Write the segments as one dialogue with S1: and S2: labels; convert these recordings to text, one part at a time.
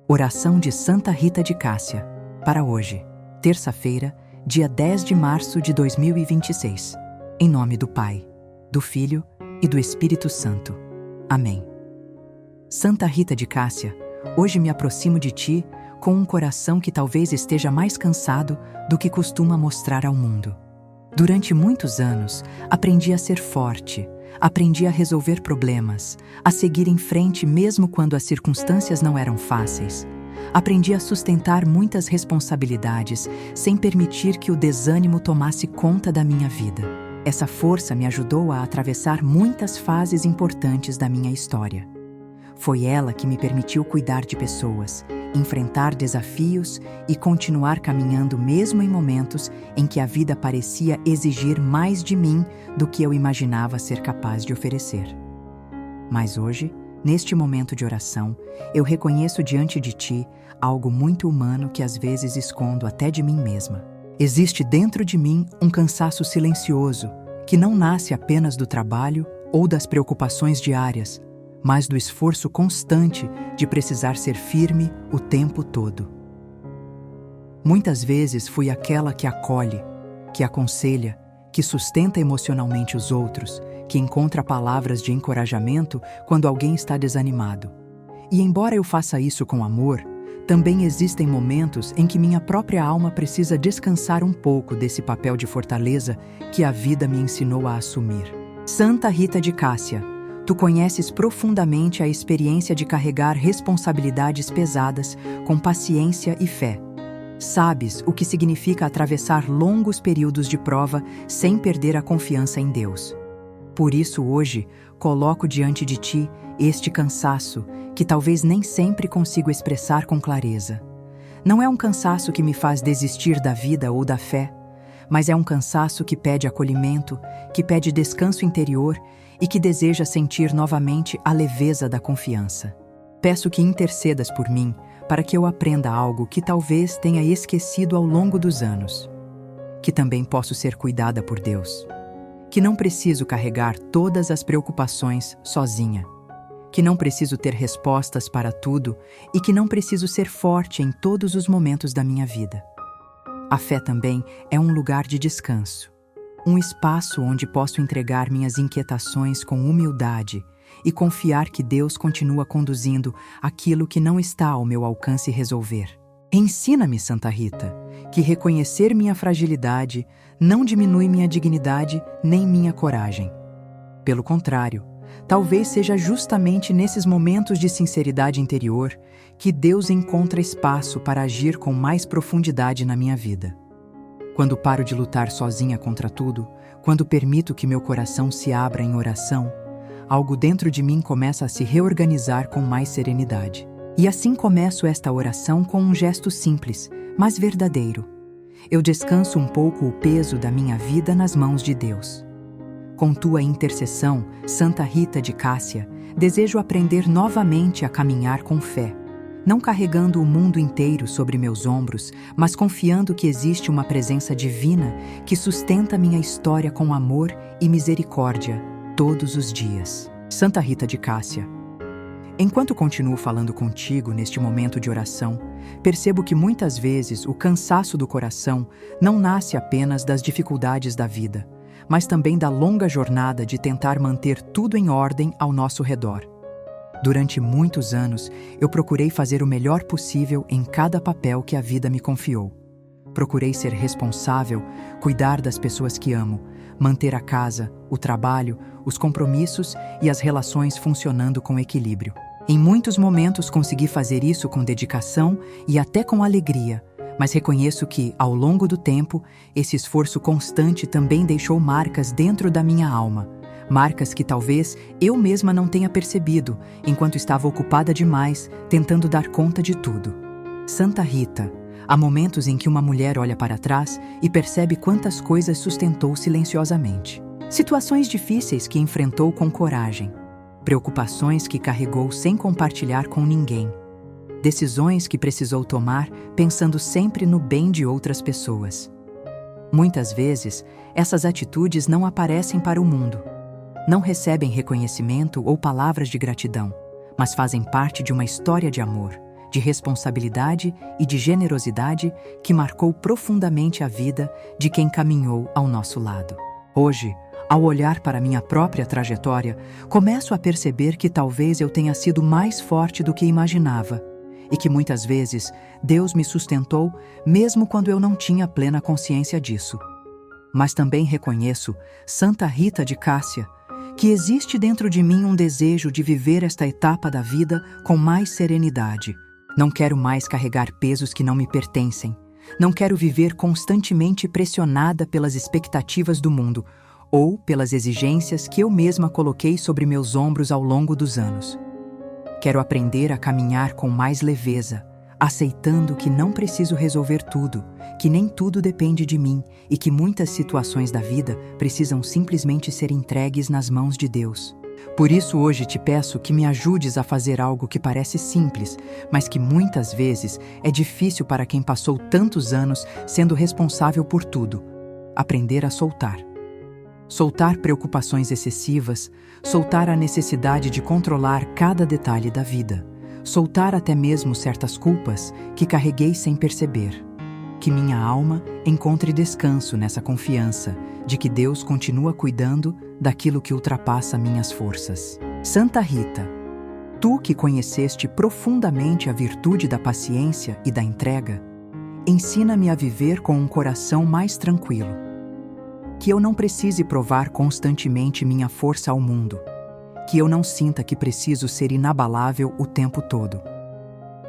S1: Oração de Santa Rita de Cássia, para hoje, terça-feira, dia 10 de março de 2026. Em nome do Pai, do Filho e do Espírito Santo. Amém. Santa Rita de Cássia, hoje me aproximo de ti com um coração que talvez esteja mais cansado do que costuma mostrar ao mundo. Durante muitos anos, aprendi a ser forte, aprendi a resolver problemas, a seguir em frente mesmo quando as circunstâncias não eram fáceis. Aprendi a sustentar muitas responsabilidades sem permitir que o desânimo tomasse conta da minha vida. Essa força me ajudou a atravessar muitas fases importantes da minha história. Foi ela que me permitiu cuidar de pessoas, enfrentar desafios e continuar caminhando mesmo em momentos em que a vida parecia exigir mais de mim do que eu imaginava ser capaz de oferecer. Mas hoje, neste momento de oração, eu reconheço diante de ti algo muito humano que às vezes escondo até de mim mesma. Existe dentro de mim um cansaço silencioso que não nasce apenas do trabalho ou das preocupações diárias, mas do esforço constante de precisar ser firme o tempo todo. Muitas vezes fui aquela que acolhe, que aconselha, que sustenta emocionalmente os outros, que encontra palavras de encorajamento quando alguém está desanimado. E embora eu faça isso com amor, também existem momentos em que minha própria alma precisa descansar um pouco desse papel de fortaleza que a vida me ensinou a assumir. Santa Rita de Cássia, tu conheces profundamente a experiência de carregar responsabilidades pesadas com paciência e fé. Sabes o que significa atravessar longos períodos de prova sem perder a confiança em Deus. Por isso, hoje, coloco diante de ti este cansaço que talvez nem sempre consigo expressar com clareza. Não é um cansaço que me faz desistir da vida ou da fé, mas é um cansaço que pede acolhimento, que pede descanso interior e que deseja sentir novamente a leveza da confiança. Peço que intercedas por mim para que eu aprenda algo que talvez tenha esquecido ao longo dos anos. Que também posso ser cuidada por Deus. Que não preciso carregar todas as preocupações sozinha. Que não preciso ter respostas para tudo e que não preciso ser forte em todos os momentos da minha vida. A fé também é um lugar de descanso. Um espaço onde posso entregar minhas inquietações com humildade e confiar que Deus continua conduzindo aquilo que não está ao meu alcance resolver. Ensina-me, Santa Rita, que reconhecer minha fragilidade não diminui minha dignidade nem minha coragem. Pelo contrário, talvez seja justamente nesses momentos de sinceridade interior que Deus encontra espaço para agir com mais profundidade na minha vida. Quando paro de lutar sozinha contra tudo, quando permito que meu coração se abra em oração, algo dentro de mim começa a se reorganizar com mais serenidade. E assim começo esta oração com um gesto simples, mas verdadeiro. Eu descanso um pouco o peso da minha vida nas mãos de Deus. Com tua intercessão, Santa Rita de Cássia, desejo aprender novamente a caminhar com fé, não carregando o mundo inteiro sobre meus ombros, mas confiando que existe uma presença divina que sustenta minha história com amor e misericórdia todos os dias. Santa Rita de Cássia, enquanto continuo falando contigo neste momento de oração, percebo que muitas vezes o cansaço do coração não nasce apenas das dificuldades da vida, mas também da longa jornada de tentar manter tudo em ordem ao nosso redor. Durante muitos anos, eu procurei fazer o melhor possível em cada papel que a vida me confiou. Procurei ser responsável, cuidar das pessoas que amo, manter a casa, o trabalho, os compromissos e as relações funcionando com equilíbrio. Em muitos momentos consegui fazer isso com dedicação e até com alegria, mas reconheço que, ao longo do tempo, esse esforço constante também deixou marcas dentro da minha alma. Marcas que talvez eu mesma não tenha percebido, enquanto estava ocupada demais, tentando dar conta de tudo. Santa Rita, há momentos em que uma mulher olha para trás e percebe quantas coisas sustentou silenciosamente. Situações difíceis que enfrentou com coragem. Preocupações que carregou sem compartilhar com ninguém. Decisões que precisou tomar pensando sempre no bem de outras pessoas. Muitas vezes, essas atitudes não aparecem para o mundo. Não recebem reconhecimento ou palavras de gratidão, mas fazem parte de uma história de amor, de responsabilidade e de generosidade que marcou profundamente a vida de quem caminhou ao nosso lado. Hoje, ao olhar para minha própria trajetória, começo a perceber que talvez eu tenha sido mais forte do que imaginava e que muitas vezes Deus me sustentou mesmo quando eu não tinha plena consciência disso. Mas também reconheço, Santa Rita de Cássia, que existe dentro de mim um desejo de viver esta etapa da vida com mais serenidade. Não quero mais carregar pesos que não me pertencem. Não quero viver constantemente pressionada pelas expectativas do mundo ou pelas exigências que eu mesma coloquei sobre meus ombros ao longo dos anos. Quero aprender a caminhar com mais leveza, aceitando que não preciso resolver tudo, que nem tudo depende de mim e que muitas situações da vida precisam simplesmente ser entregues nas mãos de Deus. Por isso hoje te peço que me ajudes a fazer algo que parece simples, mas que muitas vezes é difícil para quem passou tantos anos sendo responsável por tudo: aprender a soltar. Soltar preocupações excessivas, soltar a necessidade de controlar cada detalhe da vida, soltar até mesmo certas culpas que carreguei sem perceber. Que minha alma encontre descanso nessa confiança de que Deus continua cuidando daquilo que ultrapassa minhas forças. Santa Rita, tu que conheceste profundamente a virtude da paciência e da entrega, ensina-me a viver com um coração mais tranquilo. Que eu não precise provar constantemente minha força ao mundo. Que eu não sinta que preciso ser inabalável o tempo todo.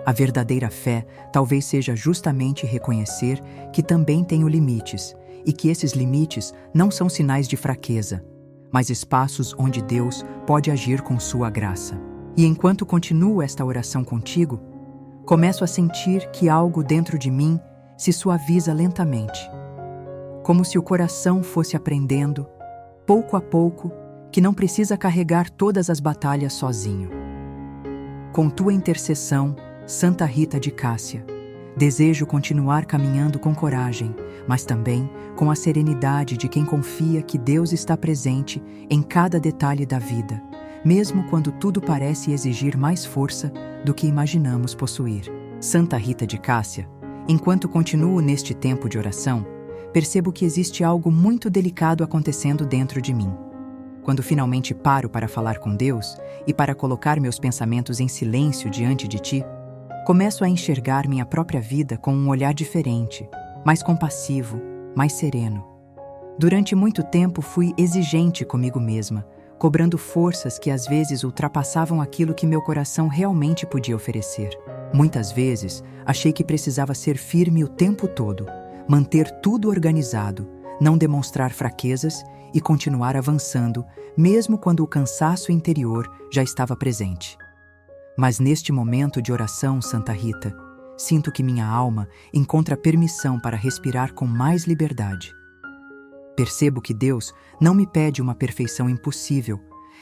S1: A verdadeira fé talvez seja justamente reconhecer que também tenho limites e que esses limites não são sinais de fraqueza, mas espaços onde Deus pode agir com sua graça. E enquanto continuo esta oração contigo, começo a sentir que algo dentro de mim se suaviza lentamente. Como se o coração fosse aprendendo, pouco a pouco, que não precisa carregar todas as batalhas sozinho. Com tua intercessão, Santa Rita de Cássia, desejo continuar caminhando com coragem, mas também com a serenidade de quem confia que Deus está presente em cada detalhe da vida, mesmo quando tudo parece exigir mais força do que imaginamos possuir. Santa Rita de Cássia, enquanto continuo neste tempo de oração, percebo que existe algo muito delicado acontecendo dentro de mim. Quando finalmente paro para falar com Deus e para colocar meus pensamentos em silêncio diante de Ti, começo a enxergar minha própria vida com um olhar diferente, mais compassivo, mais sereno. Durante muito tempo fui exigente comigo mesma, cobrando forças que às vezes ultrapassavam aquilo que meu coração realmente podia oferecer. Muitas vezes achei que precisava ser firme o tempo todo, manter tudo organizado, não demonstrar fraquezas e continuar avançando, mesmo quando o cansaço interior já estava presente. Mas neste momento de oração, Santa Rita, sinto que minha alma encontra permissão para respirar com mais liberdade. Percebo que Deus não me pede uma perfeição impossível,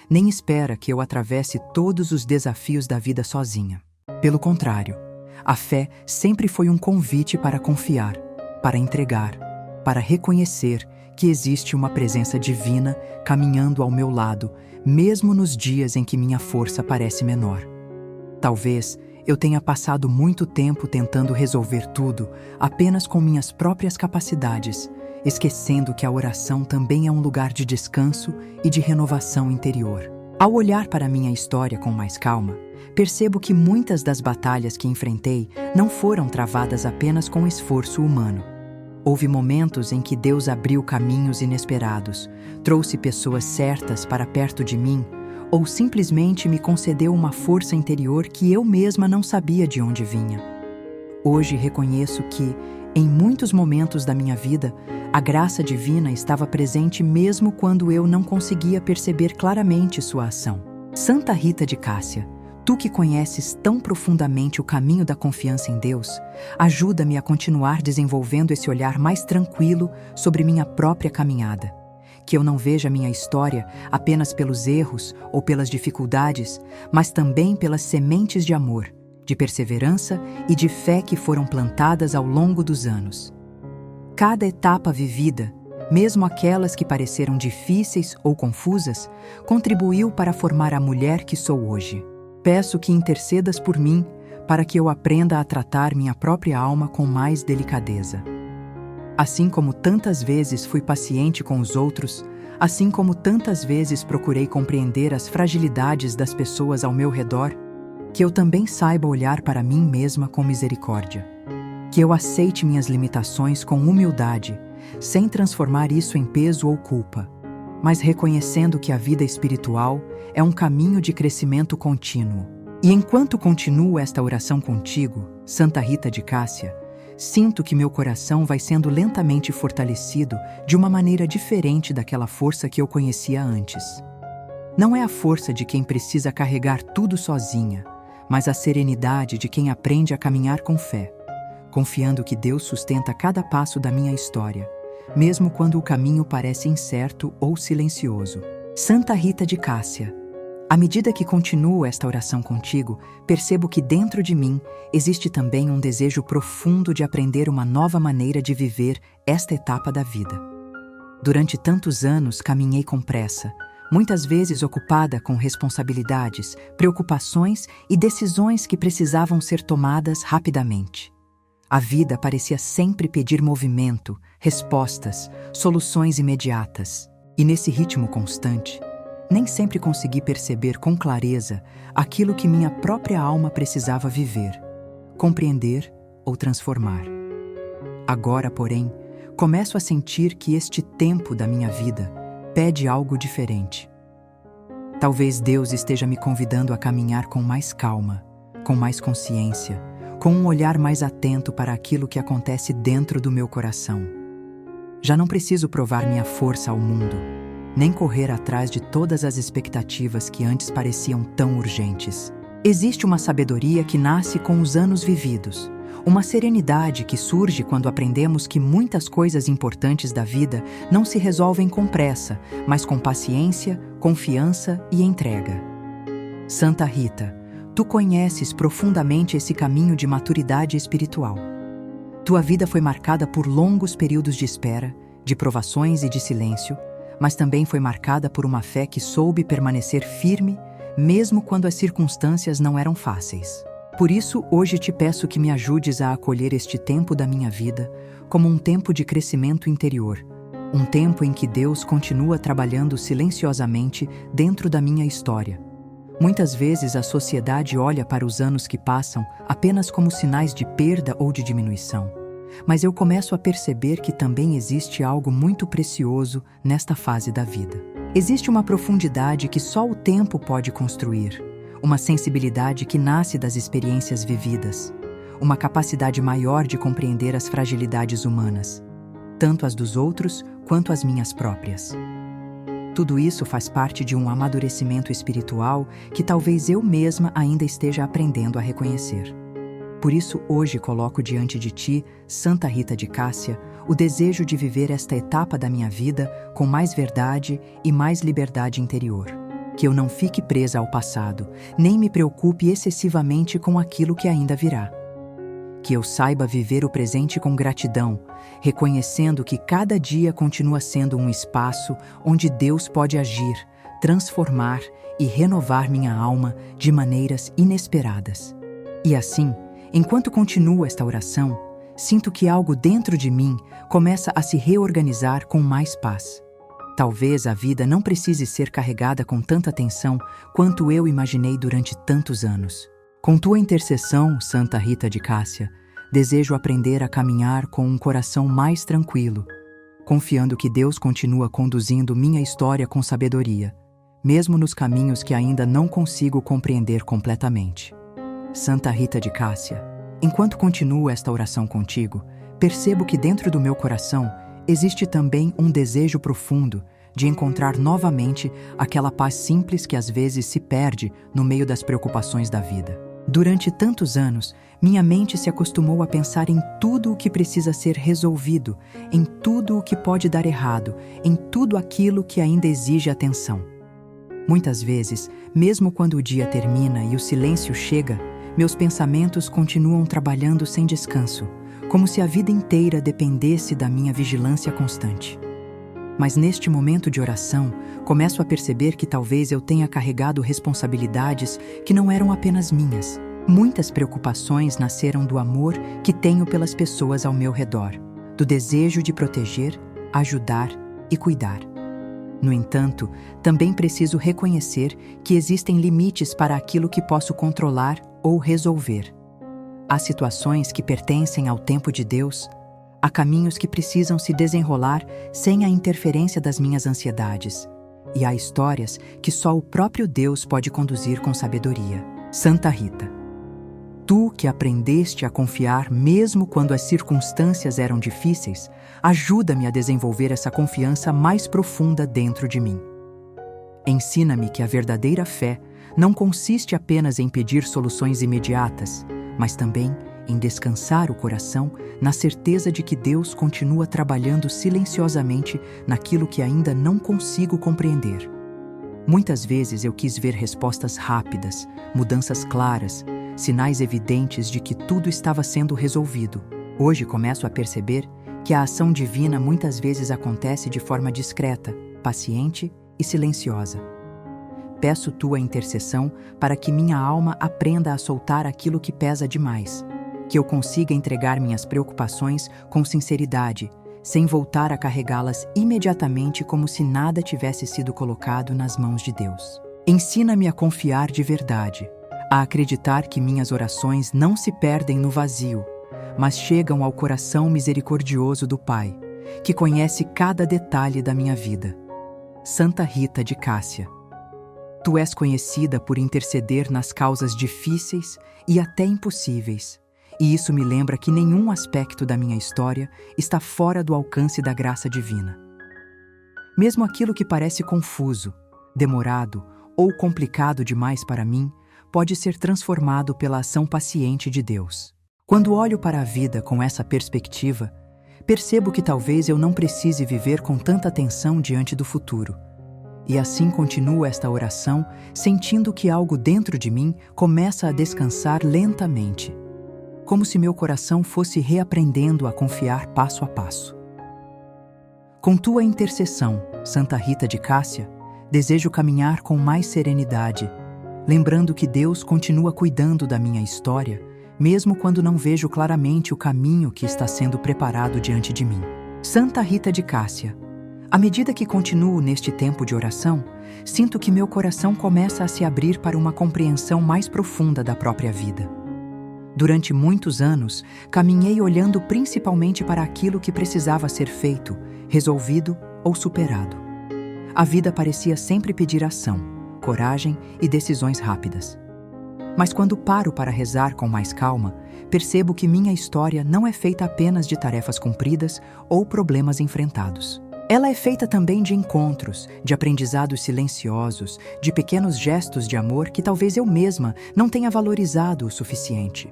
S1: nem espera que eu atravesse todos os desafios da vida sozinha. Pelo contrário, a fé sempre foi um convite para confiar, para entregar, para reconhecer que existe uma presença divina caminhando ao meu lado, mesmo nos dias em que minha força parece menor. Talvez eu tenha passado muito tempo tentando resolver tudo apenas com minhas próprias capacidades, esquecendo que a oração também é um lugar de descanso e de renovação interior. Ao olhar para minha história com mais calma, percebo que muitas das batalhas que enfrentei não foram travadas apenas com esforço humano. Houve momentos em que Deus abriu caminhos inesperados, trouxe pessoas certas para perto de mim, ou simplesmente me concedeu uma força interior que eu mesma não sabia de onde vinha. Hoje reconheço que, em muitos momentos da minha vida, a graça divina estava presente mesmo quando eu não conseguia perceber claramente sua ação. Santa Rita de Cássia, tu que conheces tão profundamente o caminho da confiança em Deus, ajuda-me a continuar desenvolvendo esse olhar mais tranquilo sobre minha própria caminhada. Que eu não veja minha história apenas pelos erros ou pelas dificuldades, mas também pelas sementes de amor, de perseverança e de fé que foram plantadas ao longo dos anos. Cada etapa vivida, mesmo aquelas que pareceram difíceis ou confusas, contribuiu para formar a mulher que sou hoje. Peço que intercedas por mim, para que eu aprenda a tratar minha própria alma com mais delicadeza. Assim como tantas vezes fui paciente com os outros, assim como tantas vezes procurei compreender as fragilidades das pessoas ao meu redor, que eu também saiba olhar para mim mesma com misericórdia. Que eu aceite minhas limitações com humildade, sem transformar isso em peso ou culpa, mas reconhecendo que a vida espiritual é um caminho de crescimento contínuo. E enquanto continuo esta oração contigo, Santa Rita de Cássia, sinto que meu coração vai sendo lentamente fortalecido de uma maneira diferente daquela força que eu conhecia antes. Não é a força de quem precisa carregar tudo sozinha, mas a serenidade de quem aprende a caminhar com fé, confiando que Deus sustenta cada passo da minha história, mesmo quando o caminho parece incerto ou silencioso. Santa Rita de Cássia, à medida que continuo esta oração contigo, percebo que dentro de mim existe também um desejo profundo de aprender uma nova maneira de viver esta etapa da vida. Durante tantos anos caminhei com pressa, muitas vezes ocupada com responsabilidades, preocupações e decisões que precisavam ser tomadas rapidamente. A vida parecia sempre pedir movimento, respostas, soluções imediatas. E nesse ritmo constante, nem sempre consegui perceber com clareza aquilo que minha própria alma precisava viver, compreender ou transformar. Agora, porém, começo a sentir que este tempo da minha vida pede algo diferente. Talvez Deus esteja me convidando a caminhar com mais calma, com mais consciência, com um olhar mais atento para aquilo que acontece dentro do meu coração. Já não preciso provar minha força ao mundo, nem correr atrás de todas as expectativas que antes pareciam tão urgentes. Existe uma sabedoria que nasce com os anos vividos, uma serenidade que surge quando aprendemos que muitas coisas importantes da vida não se resolvem com pressa, mas com paciência, confiança e entrega. Santa Rita, tu conheces profundamente esse caminho de maturidade espiritual. Tua vida foi marcada por longos períodos de espera, de provações e de silêncio, mas também foi marcada por uma fé que soube permanecer firme, mesmo quando as circunstâncias não eram fáceis. Por isso, hoje te peço que me ajudes a acolher este tempo da minha vida como um tempo de crescimento interior, um tempo em que Deus continua trabalhando silenciosamente dentro da minha história. Muitas vezes a sociedade olha para os anos que passam apenas como sinais de perda ou de diminuição. Mas eu começo a perceber que também existe algo muito precioso nesta fase da vida. Existe uma profundidade que só o tempo pode construir, uma sensibilidade que nasce das experiências vividas, uma capacidade maior de compreender as fragilidades humanas, tanto as dos outros quanto as minhas próprias. Tudo isso faz parte de um amadurecimento espiritual que talvez eu mesma ainda esteja aprendendo a reconhecer. Por isso, hoje coloco diante de ti, Santa Rita de Cássia, o desejo de viver esta etapa da minha vida com mais verdade e mais liberdade interior. Que eu não fique presa ao passado, nem me preocupe excessivamente com aquilo que ainda virá. Que eu saiba viver o presente com gratidão, reconhecendo que cada dia continua sendo um espaço onde Deus pode agir, transformar e renovar minha alma de maneiras inesperadas. E assim, enquanto continuo esta oração, sinto que algo dentro de mim começa a se reorganizar com mais paz. Talvez a vida não precise ser carregada com tanta tensão quanto eu imaginei durante tantos anos. Com tua intercessão, Santa Rita de Cássia, desejo aprender a caminhar com um coração mais tranquilo, confiando que Deus continua conduzindo minha história com sabedoria, mesmo nos caminhos que ainda não consigo compreender completamente. Santa Rita de Cássia, enquanto continuo esta oração contigo, percebo que dentro do meu coração existe também um desejo profundo de encontrar novamente aquela paz simples que às vezes se perde no meio das preocupações da vida. Durante tantos anos, minha mente se acostumou a pensar em tudo o que precisa ser resolvido, em tudo o que pode dar errado, em tudo aquilo que ainda exige atenção. Muitas vezes, mesmo quando o dia termina e o silêncio chega, meus pensamentos continuam trabalhando sem descanso, como se a vida inteira dependesse da minha vigilância constante. Mas neste momento de oração, começo a perceber que talvez eu tenha carregado responsabilidades que não eram apenas minhas, Muitas preocupações nasceram do amor que tenho pelas pessoas ao meu redor, do desejo de proteger, ajudar e cuidar. No entanto, também preciso reconhecer que existem limites para aquilo que posso controlar ou resolver. Há situações que pertencem ao tempo de Deus, há caminhos que precisam se desenrolar sem a interferência das minhas ansiedades, e há histórias que só o próprio Deus pode conduzir com sabedoria. Santa Rita, tu que aprendeste a confiar mesmo quando as circunstâncias eram difíceis, ajuda-me a desenvolver essa confiança mais profunda dentro de mim. Ensina-me que a verdadeira fé não consiste apenas em pedir soluções imediatas, mas também em descansar o coração na certeza de que Deus continua trabalhando silenciosamente naquilo que ainda não consigo compreender. Muitas vezes eu quis ver respostas rápidas, mudanças claras, sinais evidentes de que tudo estava sendo resolvido. Hoje começo a perceber que a ação divina muitas vezes acontece de forma discreta, paciente e silenciosa. Peço tua intercessão para que minha alma aprenda a soltar aquilo que pesa demais, que eu consiga entregar minhas preocupações com sinceridade, sem voltar a carregá-las imediatamente como se nada tivesse sido colocado nas mãos de Deus. Ensina-me a confiar de verdade, a acreditar que minhas orações não se perdem no vazio, mas chegam ao coração misericordioso do Pai, que conhece cada detalhe da minha vida. Santa Rita de Cássia, tu és conhecida por interceder nas causas difíceis e até impossíveis, e isso me lembra que nenhum aspecto da minha história está fora do alcance da graça divina. Mesmo aquilo que parece confuso, demorado ou complicado demais para mim, pode ser transformado pela ação paciente de Deus. Quando olho para a vida com essa perspectiva, percebo que talvez eu não precise viver com tanta tensão diante do futuro. E assim continuo esta oração, sentindo que algo dentro de mim começa a descansar lentamente, como se meu coração fosse reaprendendo a confiar passo a passo. Com tua intercessão, Santa Rita de Cássia, desejo caminhar com mais serenidade, lembrando que Deus continua cuidando da minha história, mesmo quando não vejo claramente o caminho que está sendo preparado diante de mim. Santa Rita de Cássia, à medida que continuo neste tempo de oração, sinto que meu coração começa a se abrir para uma compreensão mais profunda da própria vida. Durante muitos anos, caminhei olhando principalmente para aquilo que precisava ser feito, resolvido ou superado. A vida parecia sempre pedir ação, coragem e decisões rápidas. Mas quando paro para rezar com mais calma, percebo que minha história não é feita apenas de tarefas cumpridas ou problemas enfrentados. Ela é feita também de encontros, de aprendizados silenciosos, de pequenos gestos de amor que talvez eu mesma não tenha valorizado o suficiente.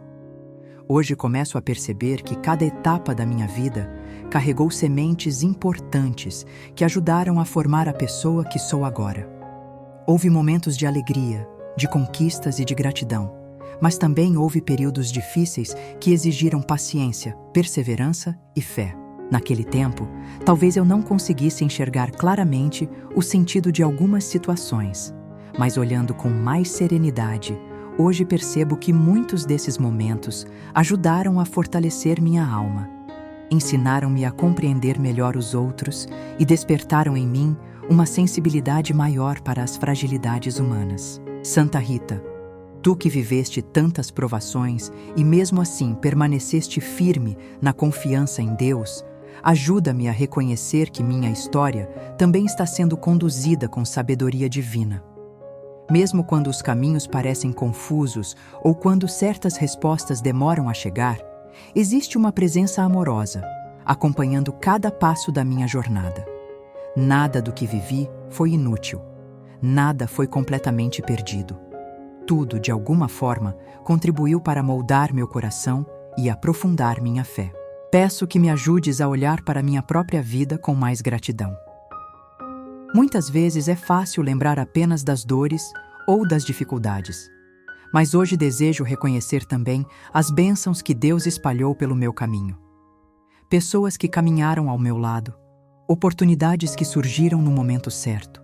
S1: Hoje começo a perceber que cada etapa da minha vida carregou sementes importantes que ajudaram a formar a pessoa que sou agora. Houve momentos de alegria, de conquistas e de gratidão, mas também houve períodos difíceis que exigiram paciência, perseverança e fé. Naquele tempo, talvez eu não conseguisse enxergar claramente o sentido de algumas situações, mas olhando com mais serenidade, hoje percebo que muitos desses momentos ajudaram a fortalecer minha alma, ensinaram-me a compreender melhor os outros e despertaram em mim uma sensibilidade maior para as fragilidades humanas. Santa Rita, tu que viveste tantas provações e mesmo assim permaneceste firme na confiança em Deus, ajuda-me a reconhecer que minha história também está sendo conduzida com sabedoria divina. Mesmo quando os caminhos parecem confusos ou quando certas respostas demoram a chegar, existe uma presença amorosa, acompanhando cada passo da minha jornada. Nada do que vivi foi inútil. Nada foi completamente perdido. Tudo, de alguma forma, contribuiu para moldar meu coração e aprofundar minha fé. Peço que me ajudes a olhar para minha própria vida com mais gratidão. Muitas vezes é fácil lembrar apenas das dores ou das dificuldades, mas hoje desejo reconhecer também as bênçãos que Deus espalhou pelo meu caminho. Pessoas que caminharam ao meu lado, oportunidades que surgiram no momento certo,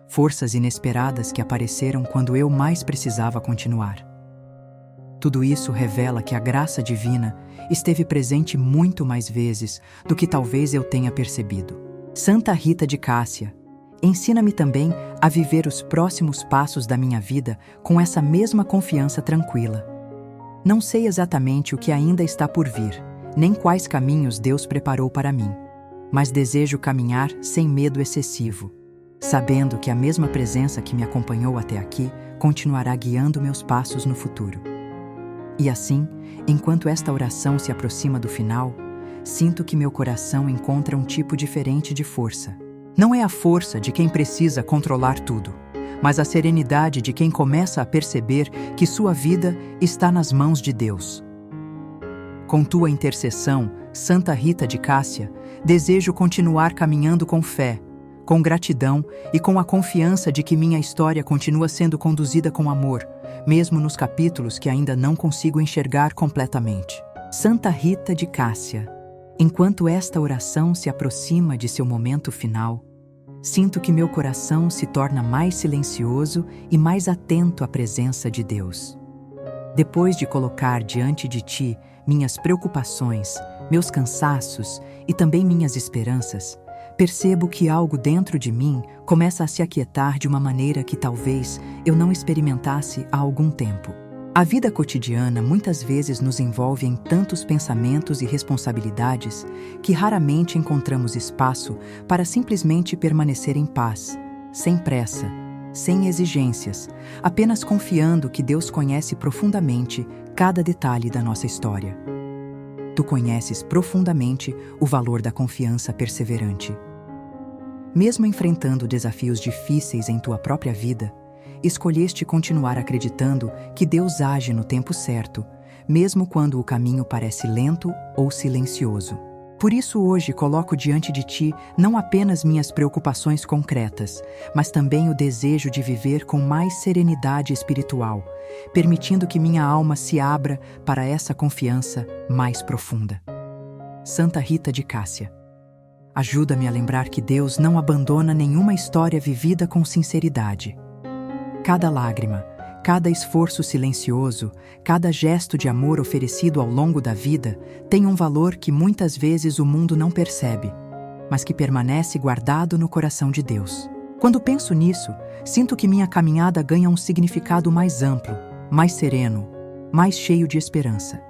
S1: forças inesperadas que apareceram quando eu mais precisava continuar. Tudo isso revela que a graça divina esteve presente muito mais vezes do que talvez eu tenha percebido. Santa Rita de Cássia, ensina-me também a viver os próximos passos da minha vida com essa mesma confiança tranquila. Não sei exatamente o que ainda está por vir, nem quais caminhos Deus preparou para mim, mas desejo caminhar sem medo excessivo, sabendo que a mesma presença que me acompanhou até aqui continuará guiando meus passos no futuro. E assim, enquanto esta oração se aproxima do final, sinto que meu coração encontra um tipo diferente de força. Não é a força de quem precisa controlar tudo, mas a serenidade de quem começa a perceber que sua vida está nas mãos de Deus. Com tua intercessão, Santa Rita de Cássia, desejo continuar caminhando com fé, com gratidão e com a confiança de que minha história continua sendo conduzida com amor, mesmo nos capítulos que ainda não consigo enxergar completamente. Santa Rita de Cássia, enquanto esta oração se aproxima de seu momento final, sinto que meu coração se torna mais silencioso e mais atento à presença de Deus. Depois de colocar diante de ti minhas preocupações, meus cansaços e também minhas esperanças, percebo que algo dentro de mim começa a se aquietar de uma maneira que talvez eu não experimentasse há algum tempo. A vida cotidiana muitas vezes nos envolve em tantos pensamentos e responsabilidades que raramente encontramos espaço para simplesmente permanecer em paz, sem pressa, sem exigências, apenas confiando que Deus conhece profundamente cada detalhe da nossa história. Tu conheces profundamente o valor da confiança perseverante. Mesmo enfrentando desafios difíceis em tua própria vida, escolheste continuar acreditando que Deus age no tempo certo, mesmo quando o caminho parece lento ou silencioso. Por isso hoje coloco diante de ti não apenas minhas preocupações concretas, mas também o desejo de viver com mais serenidade espiritual, permitindo que minha alma se abra para essa confiança mais profunda. Santa Rita de Cássia, ajuda-me a lembrar que Deus não abandona nenhuma história vivida com sinceridade. Cada lágrima, cada esforço silencioso, cada gesto de amor oferecido ao longo da vida tem um valor que muitas vezes o mundo não percebe, mas que permanece guardado no coração de Deus. Quando penso nisso, sinto que minha caminhada ganha um significado mais amplo, mais sereno, mais cheio de esperança.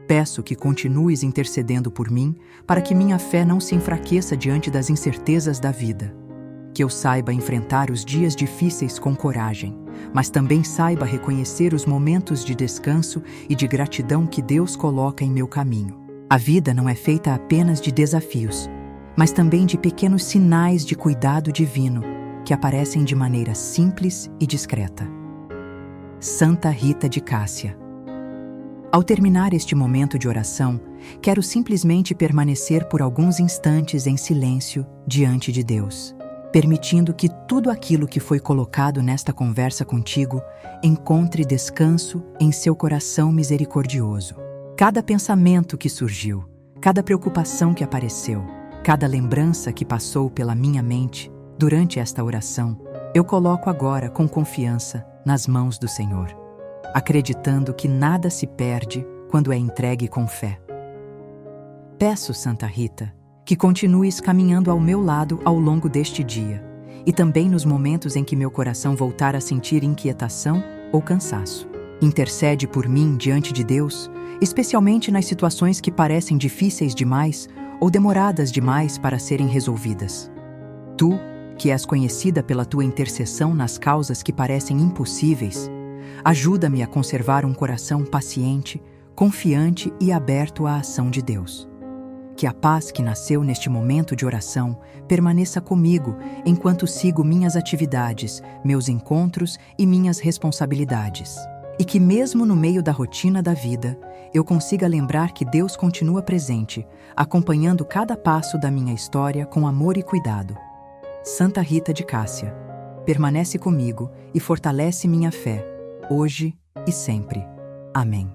S1: Peço que continues intercedendo por mim para que minha fé não se enfraqueça diante das incertezas da vida. Que eu saiba enfrentar os dias difíceis com coragem, mas também saiba reconhecer os momentos de descanso e de gratidão que Deus coloca em meu caminho. A vida não é feita apenas de desafios, mas também de pequenos sinais de cuidado divino que aparecem de maneira simples e discreta. Santa Rita de Cássia. Ao terminar este momento de oração, quero simplesmente permanecer por alguns instantes em silêncio diante de Deus, permitindo que tudo aquilo que foi colocado nesta conversa contigo encontre descanso em seu coração misericordioso. Cada pensamento que surgiu, cada preocupação que apareceu, cada lembrança que passou pela minha mente durante esta oração, eu coloco agora com confiança nas mãos do Senhor, acreditando que nada se perde quando é entregue com fé. Peço, Santa Rita, que continues caminhando ao meu lado ao longo deste dia, e também nos momentos em que meu coração voltar a sentir inquietação ou cansaço. Intercede por mim diante de Deus, especialmente nas situações que parecem difíceis demais ou demoradas demais para serem resolvidas. Tu, que és conhecida pela tua intercessão nas causas que parecem impossíveis, ajuda-me a conservar um coração paciente, confiante e aberto à ação de Deus. Que a paz que nasceu neste momento de oração permaneça comigo enquanto sigo minhas atividades, meus encontros e minhas responsabilidades. E que mesmo no meio da rotina da vida, eu consiga lembrar que Deus continua presente, acompanhando cada passo da minha história com amor e cuidado. Santa Rita de Cássia, permanece comigo e fortalece minha fé, hoje e sempre. Amém.